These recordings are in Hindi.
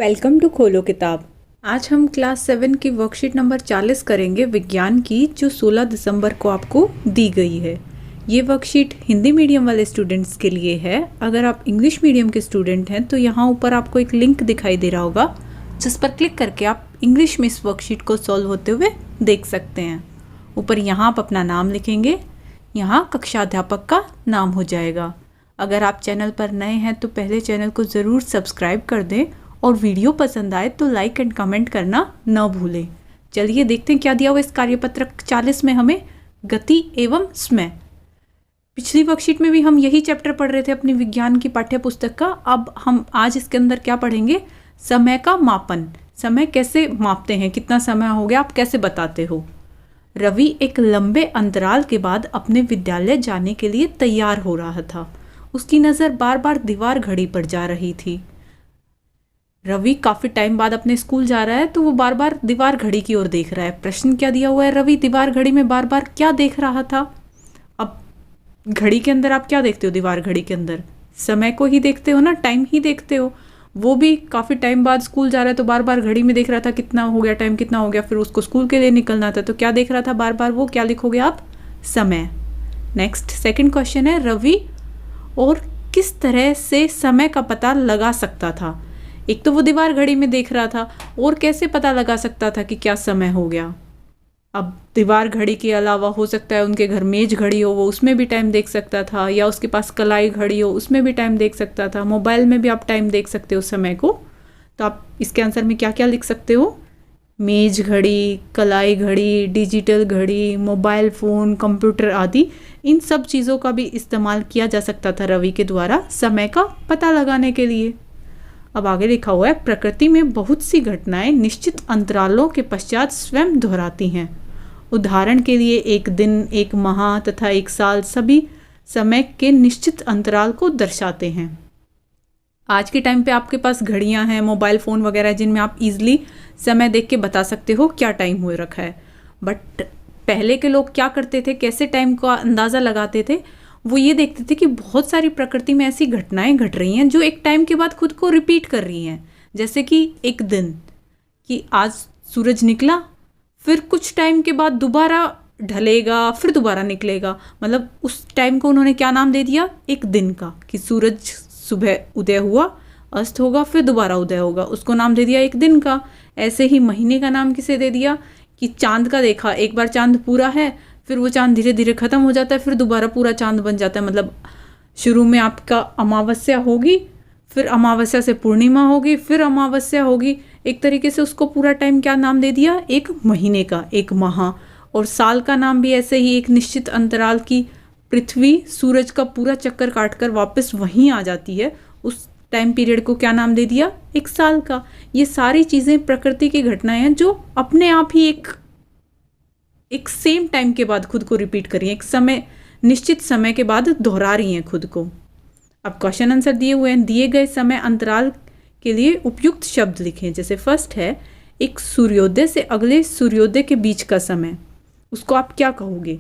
वेलकम टू खोलो किताब। आज हम क्लास 7 की वर्कशीट नंबर 40 करेंगे विज्ञान की, जो 16 दिसंबर को आपको दी गई है। ये वर्कशीट हिंदी मीडियम वाले स्टूडेंट्स के लिए है। अगर आप इंग्लिश मीडियम के स्टूडेंट हैं तो यहाँ ऊपर आपको एक लिंक दिखाई दे रहा होगा, जिस पर क्लिक करके आप इंग्लिश में इस वर्कशीट को सॉल्व होते हुए देख सकते हैं। ऊपर यहाँ आप अपना नाम लिखेंगे, यहाँ कक्षाध्यापक का नाम हो जाएगा। अगर आप चैनल पर नए हैं तो पहले चैनल को ज़रूर सब्सक्राइब कर दें और वीडियो पसंद आए तो लाइक एंड कमेंट करना न भूलें। चलिए देखते हैं क्या दिया हुआ इस कार्यपत्रक 40 में हमें। गति एवं समय। पिछली वर्कशीट में भी हम यही चैप्टर पढ़ रहे थे अपनी विज्ञान की पाठ्य पुस्तक का। अब हम आज इसके अंदर क्या पढ़ेंगे? समय का मापन। समय कैसे मापते हैं, कितना समय हो गया, आप कैसे बताते हो। रवि एक लंबे अंतराल के बाद अपने विद्यालय जाने के लिए तैयार हो रहा था। उसकी नज़र बार बार दीवार घड़ी पर जा रही थी। रवि काफ़ी टाइम बाद अपने स्कूल जा रहा है तो वो बार बार दीवार घड़ी की ओर देख रहा है। प्रश्न क्या दिया हुआ है? रवि दीवार घड़ी में बार बार क्या देख रहा था? अब घड़ी के अंदर आप क्या देखते हो? दीवार घड़ी के अंदर समय को ही देखते हो ना, टाइम ही देखते हो। वो भी काफ़ी टाइम बाद स्कूल जा रहा है तो बार बार घड़ी में देख रहा था कितना हो गया, टाइम कितना हो गया। फिर उसको स्कूल के लिए निकलना था तो क्या देख रहा था बार बार? वो क्या लिखोगे आप? समय। नेक्स्ट सेकेंड क्वेश्चन है, रवि और किस तरह से समय का पता लगा सकता था? एक तो वो दीवार घड़ी में देख रहा था, और कैसे पता लगा सकता था कि क्या समय हो गया? अब दीवार घड़ी के अलावा हो सकता है उनके घर मेज घड़ी हो, वो उसमें भी टाइम देख सकता था, या उसके पास कलाई घड़ी हो उसमें भी टाइम देख सकता था। मोबाइल में भी आप टाइम देख सकते हो समय को। तो आप इसके आंसर में क्या क्या लिख सकते हो? मेज घड़ी, कलाई घड़ी, डिजिटल घड़ी, मोबाइल फ़ोन, कंप्यूटर आदि, इन सब चीज़ों का भी इस्तेमाल किया जा सकता था रवि के द्वारा समय का पता लगाने के लिए। अब आगे लिखा हुआ है, प्रकृति में बहुत सी घटनाएं निश्चित अंतरालों के पश्चात स्वयं दोहराती हैं। उदाहरण के लिए एक दिन, एक माह तथा एक साल सभी समय के निश्चित अंतराल को दर्शाते हैं। आज के टाइम पे आपके पास घड़ियां हैं, मोबाइल फ़ोन वगैरह, जिनमें आप इजीली समय देख के बता सकते हो क्या टाइम हो रखा है। बट पहले के लोग क्या करते थे, कैसे टाइम का अंदाज़ा लगाते थे? वो ये देखते थे कि बहुत सारी प्रकृति में ऐसी घटनाएं घट रही हैं जो एक टाइम के बाद खुद को रिपीट कर रही हैं। जैसे कि एक दिन, कि आज सूरज निकला, फिर कुछ टाइम के बाद दोबारा ढलेगा, फिर दोबारा निकलेगा। मतलब उस टाइम को उन्होंने क्या नाम दे दिया? एक दिन का। कि सूरज सुबह उदय हुआ, अस्त होगा, फिर दोबारा उदय होगा, उसको नाम दे दिया एक दिन का। ऐसे ही महीने का नाम किसे दे दिया? कि चांद का देखा, एक बार चांद पूरा है, फिर वो चांद धीरे धीरे ख़त्म हो जाता है, फिर दोबारा पूरा चांद बन जाता है। मतलब शुरू में आपका अमावस्या होगी, फिर अमावस्या से पूर्णिमा होगी, फिर अमावस्या होगी। एक तरीके से उसको पूरा टाइम क्या नाम दे दिया? एक महीने का, एक माह। और साल का नाम भी ऐसे ही, एक निश्चित अंतराल की पृथ्वी सूरज का पूरा चक्कर काटकर वापस वहीं आ जाती है, उस टाइम पीरियड को क्या नाम दे दिया? एक साल का। ये सारी चीज़ें प्रकृति की घटनाएं हैं जो अपने आप ही एक सेम टाइम के बाद खुद को रिपीट कर रही हैं, एक समय, निश्चित समय के बाद दोहरा रही हैं खुद को। अब क्वेश्चन आंसर दिए हुए हैं। दिए गए समय अंतराल के लिए उपयुक्त शब्द लिखें। जैसे फर्स्ट है, एक सूर्योदय से अगले सूर्योदय के बीच का समय, उसको आप क्या कहोगे?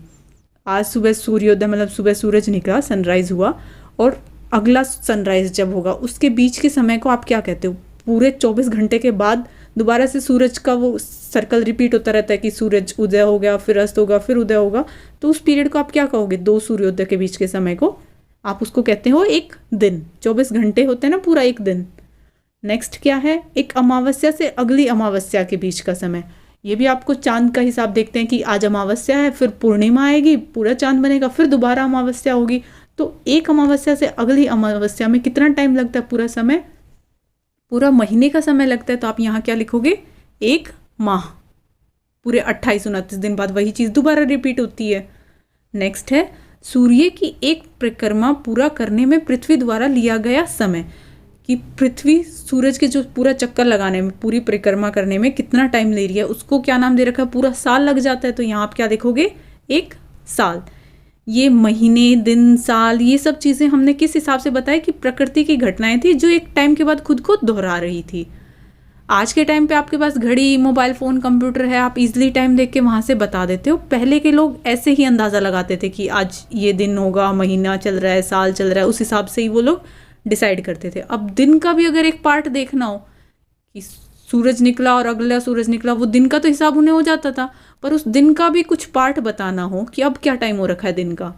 आज सुबह सूर्योदय मतलब सुबह सूरज निकला, सनराइज हुआ, और अगला सनराइज जब होगा उसके बीच के समय को आप क्या कहते हो? पूरे 24 घंटे के बाद दोबारा से सूरज का वो सर्कल रिपीट होता रहता है कि सूरज उदय हो गया, फिर अस्त होगा, फिर उदय होगा। तो उस पीरियड को आप क्या कहोगे? दो सूर्योदय के बीच के समय को आप उसको कहते हो एक दिन। 24 घंटे होते हैं ना, पूरा एक दिन। नेक्स्ट क्या है? एक अमावस्या से अगली अमावस्या के बीच का समय। ये भी आपको चांद का हिसाब देखते हैं कि आज अमावस्या है, फिर पूर्णिमा आएगी, पूरा चांद बनेगा, फिर दोबारा अमावस्या होगी। तो एक अमावस्या से अगली अमावस्या में कितना टाइम लगता है? पूरा समय, पूरा महीने का समय लगता है। तो आप यहाँ क्या लिखोगे? एक माह। पूरे 28-29 दिन बाद वही चीज़ दोबारा रिपीट होती है। नेक्स्ट है, सूर्य की एक परिक्रमा पूरा करने में पृथ्वी द्वारा लिया गया समय। कि पृथ्वी सूरज के जो पूरा चक्कर लगाने में, पूरी परिक्रमा करने में कितना टाइम ले रही है, उसको क्या नाम दे रखा है? पूरा साल लग जाता है। तो यहाँ आप क्या लिखोगे? एक साल। ये महीने, दिन, साल, ये सब चीज़ें हमने किस हिसाब से बताया? कि प्रकृति की घटनाएं थी जो एक टाइम के बाद खुद को दोहरा रही थी। आज के टाइम पे आपके पास घड़ी, मोबाइल फ़ोन, कंप्यूटर है, आप इजीली टाइम देख के वहाँ से बता देते हो। पहले के लोग ऐसे ही अंदाज़ा लगाते थे कि आज ये दिन होगा, महीना चल रहा है, साल चल रहा है, उस हिसाब से ही वो लोग डिसाइड करते थे। अब दिन का भी अगर एक पार्ट देखना हो कि सूरज निकला और अगला सूरज निकला, वो दिन का तो हिसाब उन्हें हो जाता था, पर उस दिन का भी कुछ पार्ट बताना हो कि अब क्या टाइम हो रखा है दिन का,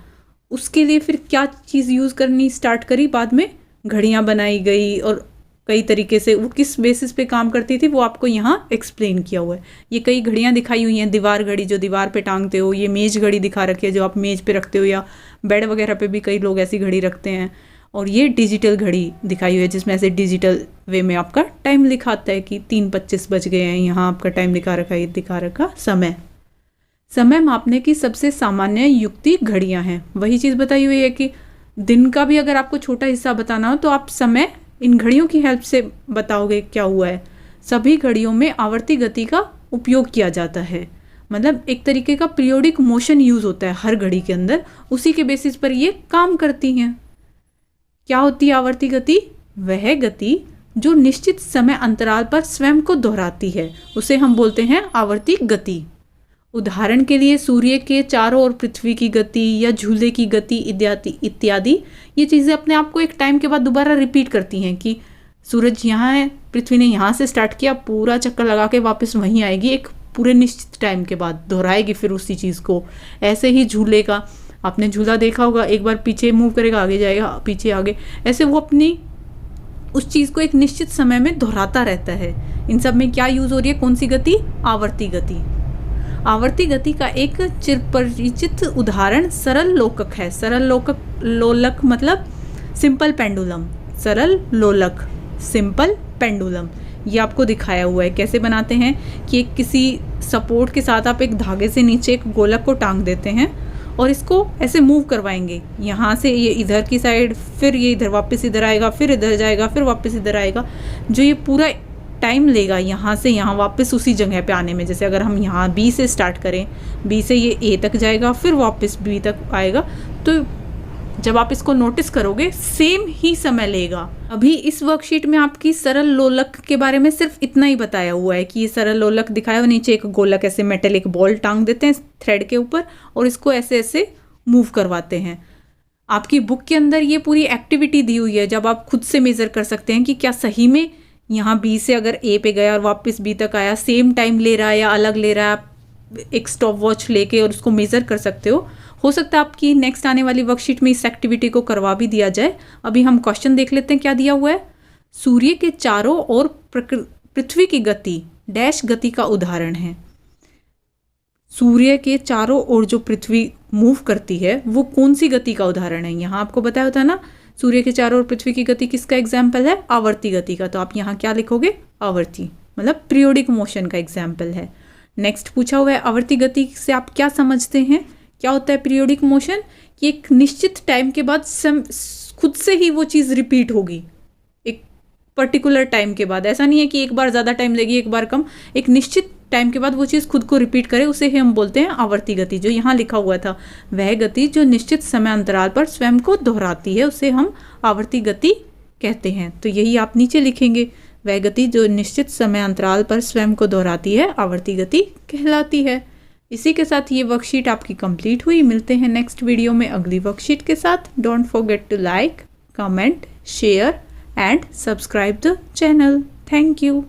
उसके लिए फिर क्या चीज़ यूज़ करनी स्टार्ट करी, बाद में घड़ियाँ बनाई गई और कई तरीके से वो किस बेसिस पे काम करती थी वो आपको यहाँ एक्सप्लेन किया हुआ है। ये कई घड़ियाँ दिखाई हुई हैं, दीवार घड़ी जो दीवार पे टांगते हो, ये मेज घड़ी दिखा रखी है जो आप मेज पे रखते हो, या बेड वगैरह पे भी कई लोग ऐसी घड़ी रखते हैं। और ये डिजिटल घड़ी दिखाई हुई है जिसमें ऐसे डिजिटल वे में आपका टाइम लिखाता है कि 3:25 बज गए हैं, यहाँ आपका टाइम दिखा रखा है, ये दिखा रखा समय मापने की सबसे सामान्य युक्ति घड़ियाँ हैं। वही चीज़ बताई हुई है कि दिन का भी अगर आपको छोटा हिस्सा बताना हो तो आप समय इन घड़ियों की हेल्प से बताओगे क्या हुआ है। सभी घड़ियों में आवर्ती गति का उपयोग किया जाता है, मतलब एक तरीके का पीरियोडिक मोशन यूज़ होता है हर घड़ी के अंदर, उसी के बेसिस पर ये काम करती हैं। क्या होती है आवर्ती गति? वह गति जो निश्चित समय अंतराल पर स्वयं को दोहराती है उसे हम बोलते हैं आवर्ती गति। उदाहरण के लिए सूर्य के चारों ओर पृथ्वी की गति या झूले की गति इत्यादि ये चीज़ें अपने आप को एक टाइम के बाद दोबारा रिपीट करती हैं कि सूरज यहाँ है, पृथ्वी ने यहाँ से स्टार्ट किया, पूरा चक्कर लगा के वापस वहीं आएगी, एक पूरे निश्चित टाइम के बाद दोहराएगी फिर उसी चीज़ को। ऐसे ही झूले का आपने झूला देखा होगा, एक बार पीछे मूव करेगा आगे जाएगा, पीछे आगे, ऐसे वो अपनी उस चीज़ को एक निश्चित समय में दोहराता रहता है। इन सब में क्या यूज़ हो रही है, कौन सी गति? आवर्ती गति। आवर्ती गति का एक चिरपरिचित उदाहरण सरल लोलक है। सरल लोलक मतलब सिंपल पेंडुलम, सरल लोलक सिंपल पेंडुलम। ये आपको दिखाया हुआ है कैसे बनाते हैं कि एक किसी सपोर्ट के साथ आप एक धागे से नीचे एक गोलक को टांग देते हैं और इसको ऐसे मूव करवाएंगे, यहाँ से ये इधर की साइड, फिर ये इधर वापस इधर आएगा, फिर इधर जाएगा, फिर वापस इधर आएगा। जो ये पूरा टाइम लेगा यहाँ से यहाँ वापस उसी जगह पे आने में, जैसे अगर हम यहाँ बी से स्टार्ट करें, बी से ये ए तक जाएगा, फिर वापस बी तक आएगा, तो जब आप इसको नोटिस करोगे सेम ही समय लेगा। अभी इस वर्कशीट में आपकी सरल लोलक के बारे में सिर्फ इतना ही बताया हुआ है कि ये सरल लोलक दिखाया हुआ, नीचे एक गोलक ऐसे मेटलिक बॉल टांग देते हैं थ्रेड के ऊपर और इसको ऐसे ऐसे मूव करवाते हैं। आपकी बुक के अंदर ये पूरी एक्टिविटी दी हुई है जब आप खुद से मेज़र कर सकते हैं कि क्या सही में यहाँ बी से अगर ए पे गया और वापस बी तक आया सेम टाइम ले रहा है या अलग ले रहा है। आप एक स्टॉप वॉच लेके और उसको मेज़र कर सकते हो सकता है आपकी नेक्स्ट आने वाली वर्कशीट में इस एक्टिविटी को करवा भी दिया जाए। अभी हम क्वेश्चन देख लेते हैं क्या दिया हुआ है। सूर्य के चारों ओर पृथ्वी की गति डैश गति का उदाहरण है। सूर्य के चारों ओर जो पृथ्वी मूव करती है वो कौन सी गति का उदाहरण है? यहाँ आपको बताया होता है ना, सूर्य के चारों ओर पृथ्वी की गति किसका एग्जाम्पल है? आवर्ती गति का। तो आप यहाँ क्या लिखोगे? आवर्ती, मतलब पीरियोडिक मोशन का एग्जाम्पल है। नेक्स्ट पूछा हुआ है आवर्ती गति से आप क्या समझते हैं? क्या होता है पीरियोडिक मोशन? कि एक निश्चित टाइम के बाद खुद से ही वो चीज़ रिपीट होगी एक पर्टिकुलर टाइम के बाद। ऐसा नहीं है कि एक बार ज़्यादा टाइम लेगी एक बार कम, एक निश्चित टाइम के बाद वो चीज़ खुद को रिपीट करे, उसे ही हम बोलते हैं आवर्ती गति। जो यहाँ लिखा हुआ था वह गति जो निश्चित समय अंतराल पर स्वयं को दोहराती है उसे हम आवर्ती गति कहते हैं। तो यही आप नीचे लिखेंगे, वह गति जो निश्चित समय अंतराल पर स्वयं को दोहराती है आवर्ती गति कहलाती है। इसी के साथ ये वर्कशीट आपकी कंप्लीट हुई। मिलते हैं नेक्स्ट वीडियो में अगली वर्कशीट के साथ। Don't forget to like, comment, share and subscribe the channel. Thank you.